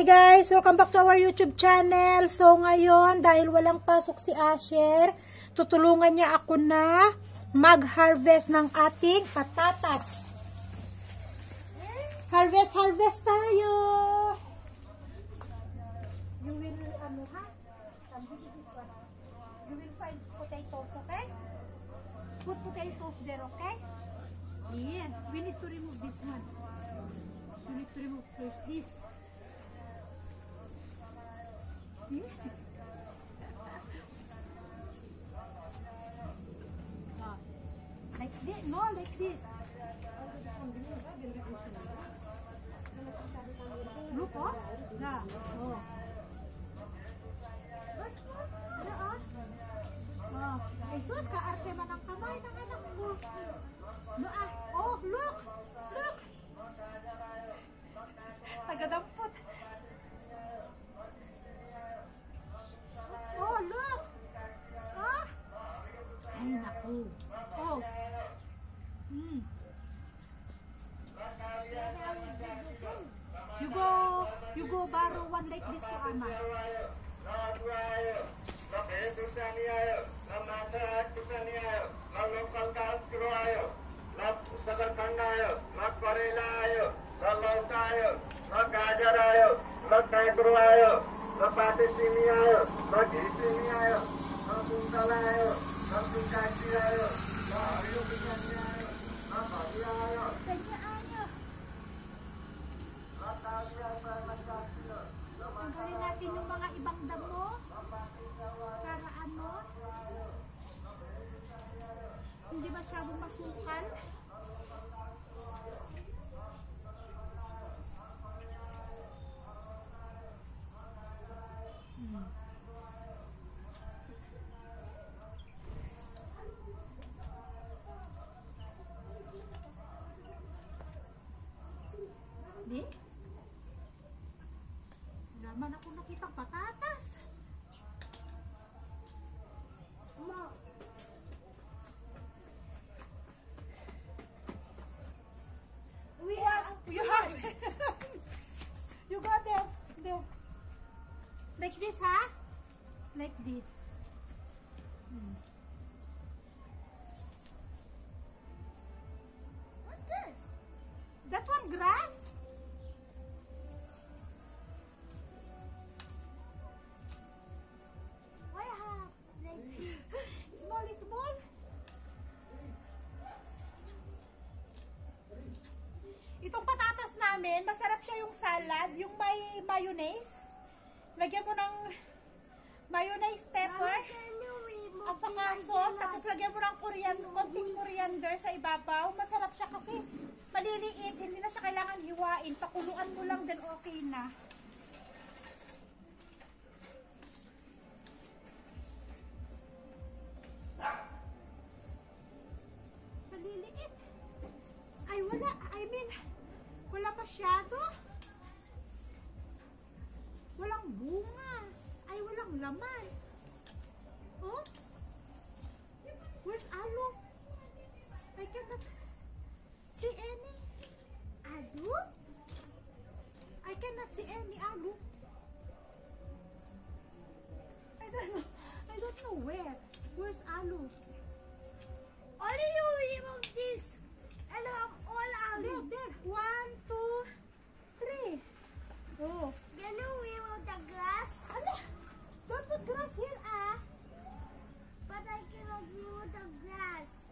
Hi guys! Welcome back to our YouTube channel. So ngayon, dahil walang pasok si Asher, tutulungan niya ako na mag-harvest ng ating patatas. Harvest tayo! You will, You will find potatoes, okay? Put potatoes there, okay? Yeah, we need to remove this one. We need to remove first this. Like this, no, like this. Look, oh, yeah, oh. Oh, Jesus, kaarte man ang kamay ng anak ko. No, oh, look, look. Tagadampot. Oh, look. Ah. Ay, naku. Oh. You go borrow one like this to Ama. Tanggalin natin yung mga ibang damo para ano, hindi masyadong masukan. Di? Naman ako nakitang patatas. Ma. You have it. You got there. Like this, huh? Like this. What's this? That one grass? Small. Itong patatas namin, masarap siya yung salad, yung may mayonnaise. Lagyan mo ng mayonnaise, pepper, at saka salt, tapos lagyan mo ng konting coriander sa ibabaw. Masarap siya kasi maliliit, hindi na siya kailangan hiwain. Pakuluan mo lang din, okay na. Wala masyado. Walang bunga. Ay, walang laman. Oh? Where's alo? I cannot see any alo. I cannot see any alo. I don't know where. Where's alo? Only you remove this. And all out. There. 1, 2, 3. Oh. Can you remove the grass? Don't put grass here, ah. But I cannot remove the grass.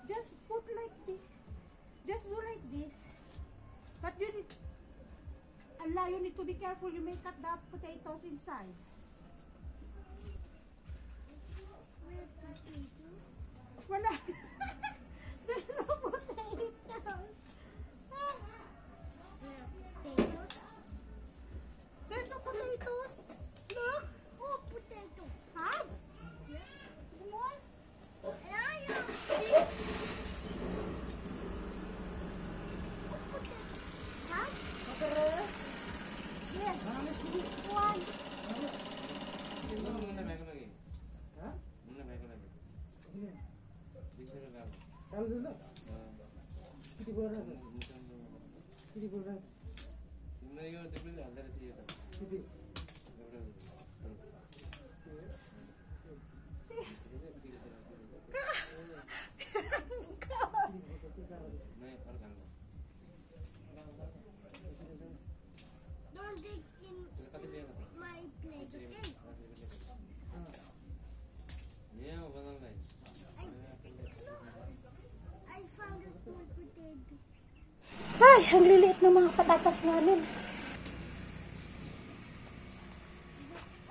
Just put like this. Just do like this. But you need, Allah, you need to be careful. You may cut the potatoes inside. Where's the potato? Wala. There's no potatoes. Potatoes? There's no potatoes. Look. Oh, potato. Huh? Small? Huh? Yes. One. किती बोल रहा है Don't dig in my plate, okay? I found a small potato. Ay, ang liliit ng mga patatas namin.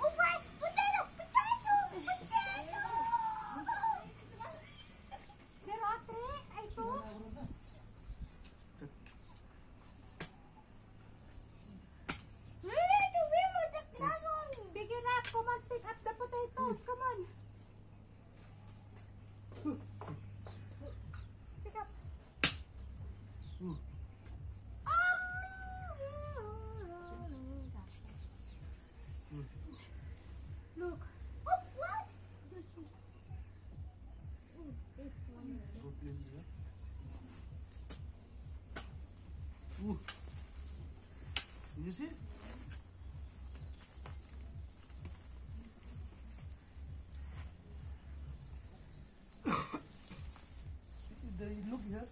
Oh, right! Potato! Potato! Potato! Pero ate, ay ito. We need to remove the glass one. Big enough. Come on, pick up the potatoes. Come on. Pick up. Look. Oh, what? This one. Oh, this one. You see? Look here.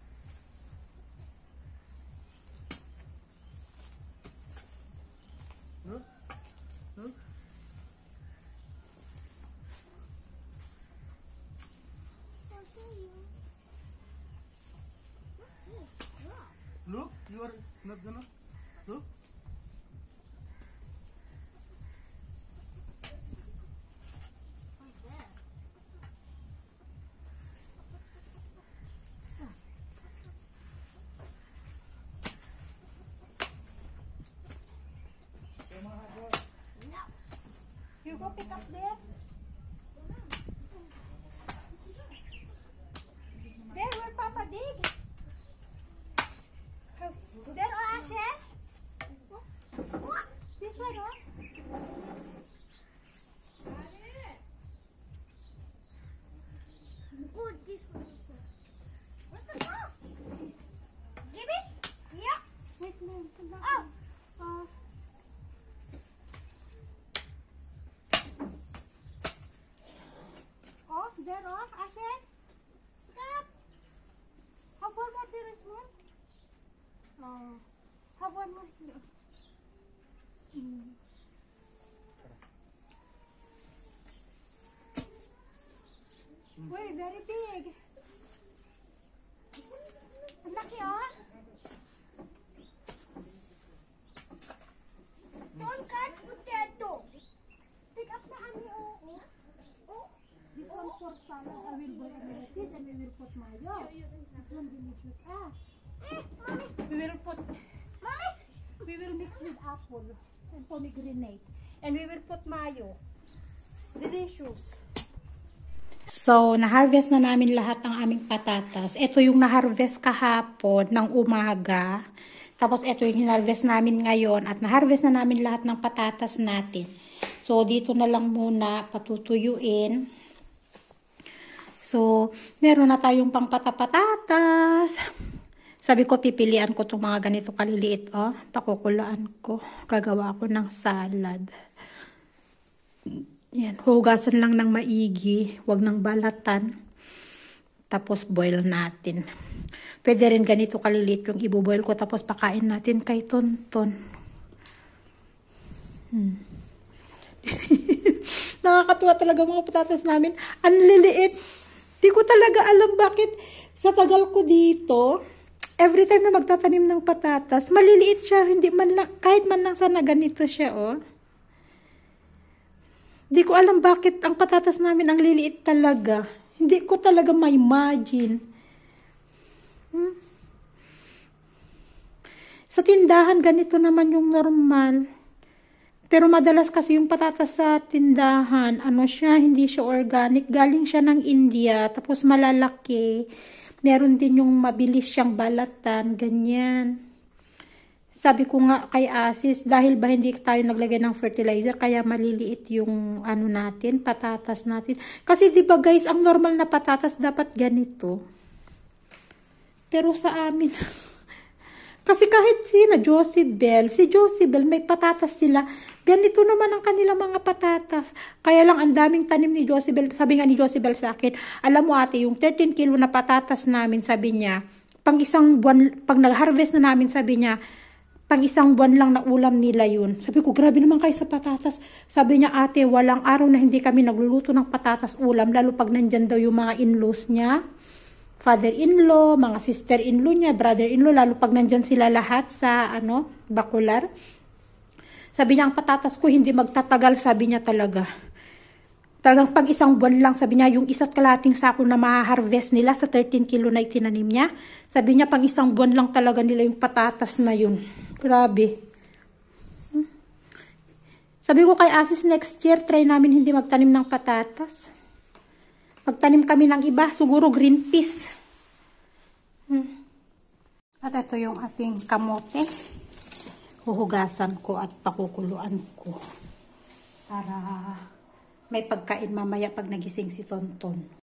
Look. Look. I'll show you. Wow. Look. You are not gonna. Look. What's that? You go pick up there. There, where Papa dig. There, oh, Asher. This one, oh. Oh, this one. What the fuck? Give it? Yeah. Wait, man. Come back. Oh. Oh. Oh, there, oh, Asher. Stop. Have one more there as well. Oh. Have one more here. Wait, very big. Ang laki, oh. Don't cut potato. Pick up na ani, oh. Oh. This one for salad. I will boil this and we will put mayo. This one delicious. Ah, Mommy. we will put, Mommy. we will mix with apple and pomegranate. And we will put mayo. Delicious. So, na-harvest na namin lahat ng aming patatas. Ito yung na-harvest kahapon ng umaga. Tapos, ito yung hinarvest namin ngayon. At na-harvest na namin lahat ng patatas natin. So, dito na lang muna patutuyuin. So, meron na tayong pang patatas. Sabi ko, pipilian ko itong mga ganito kaliliit. Oh, pakukulaan ko. Gagawa ko ng salad. Yan, hugasan lang ng maigi, wag ng balatan. Tapos boil natin. Pwede rin ganito kaliliit yung ibo-boil ko tapos pakain natin kay Tonton. Nakakatuwa talaga mga patatas namin. Ang liliit. Di ko talaga alam bakit sa tagal ko dito, every time na magtatanim ng patatas, maliliit siya. Hindi man lang, kahit man lang sana ganito siya, oh. Hindi ko alam bakit ang patatas namin ang liliit talaga. Hindi ko talaga ma-imagine. Sa tindahan, ganito naman yung normal. Pero madalas kasi yung patatas sa tindahan, ano siya, hindi siya organic. Galing siya ng India, tapos malalaki. Meron din yung mabilis siyang balatan, ganyan. Sabi ko nga kay Asis, dahil ba hindi tayo naglagay ng fertilizer, kaya maliliit yung ano natin, patatas natin. Kasi di ba guys, ang normal na patatas dapat ganito. Pero sa amin, Kasi kahit si Josibel, may patatas sila. Ganito naman ang kanilang mga patatas. Kaya lang ang daming tanim ni Josibel. Sabi nga ni Josibel sa akin, alam mo ate, yung 13 kilo na patatas namin, sabi niya, pang isang buwan, pag nag-harvest na namin, sabi niya, pang isang buwan lang na ulam nila yun. Sabi ko, grabe naman kayo sa patatas. Sabi niya, ate, walang araw na hindi kami nagluluto ng patatas ulam, lalo pag nandyan daw yung mga in-laws niya. Father-in-law, mga sister-in-law niya, brother-in-law, lalo pag nandyan sila lahat sa, bakular. Sabi niya, ang patatas ko hindi magtatagal, sabi niya talaga. Talagang pag isang buwan lang, sabi niya, yung isa't kalating sako na ma-harvest nila sa 13 kilo na itinanim niya. Sabi niya, pang isang buwan lang talaga nila yung patatas na yun. Grabe. Sabi ko kay Asis, next year, try namin hindi magtanim ng patatas. Magtanim kami ng iba, siguro green peas. At ito yung ating kamote. Huhugasan ko at pakukuluan ko. Para may pagkain mamaya pag nagising si Tonton.